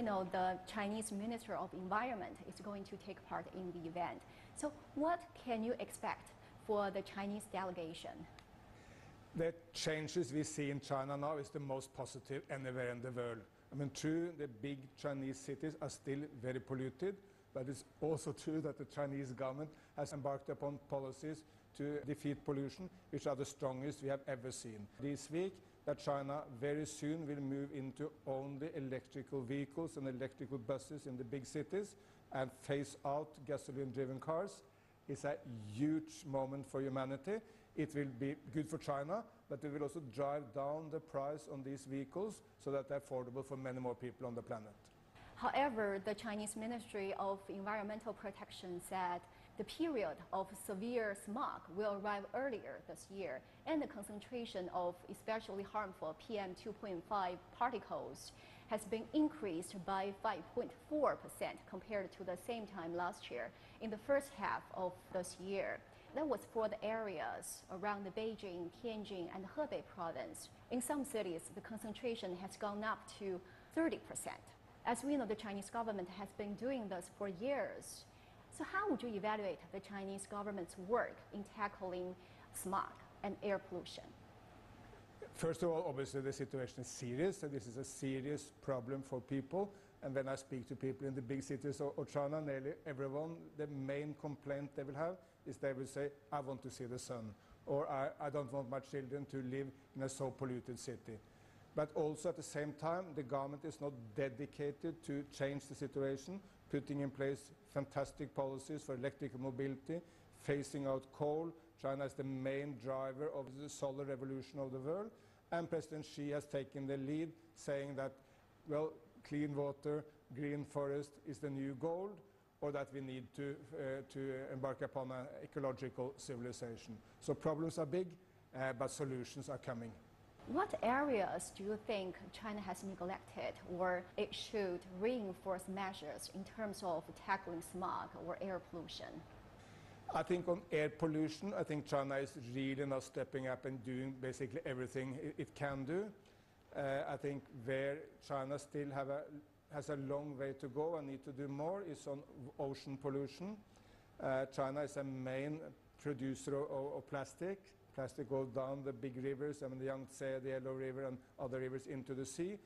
know, the Chinese Minister of Environment is going to take part in the event. So what can you expect for the Chinese delegation? The changes we see in China now is the most positive anywhere in the world. I mean, true, the big Chinese cities are still very polluted, but it's also true that the Chinese government has embarked upon policies to defeat pollution, which are the strongest we have ever seen. This week, that China very soon will move into only electrical vehicles and electrical buses in the big cities and phase out gasoline-driven cars. It's a huge moment for humanity. It will be good for China, but it will also drive down the price on these vehicles so that they're affordable for many more people on the planet. However, the Chinese Ministry of Environmental Protection said the period of severe smog will arrive earlier this year, and the concentration of especially harmful PM2.5 particles has been increased by 5.4% compared to the same time last year in the first half of this year. That was for the areas around the Beijing, Tianjin, and Hebei province. In some cities, the concentration has gone up to 30%. As we know, the Chinese government has been doing this for years. So how would you evaluate the Chinese government's work in tackling smog and air pollution? First of all, obviously the situation is serious, and this is a serious problem for people. And when I speak to people in the big cities of China, nearly everyone, the main complaint they will have is they will say, I want to see the sun, or I don't want my children to live in a so polluted city. But also at the same time, the government is not dedicated to change the situation, putting in place fantastic policies for electrical mobility, phasing out coal. China is the main driver of the solar revolution of the world. And President Xi has taken the lead, saying that, well, clean water, green forest is the new gold, or that we need to embark upon an ecological civilization. So problems are big, but solutions are coming. What areas do you think China has neglected, or it should reinforce measures in terms of tackling smog or air pollution? I think on air pollution, I think China is really now stepping up and doing basically everything it can do. I think where China still has a long way to go and need to do more is on ocean pollution. China is a main producer of plastic. Plastic goes down the big rivers, I mean the Yangtze, the Yellow River, and other rivers into the sea.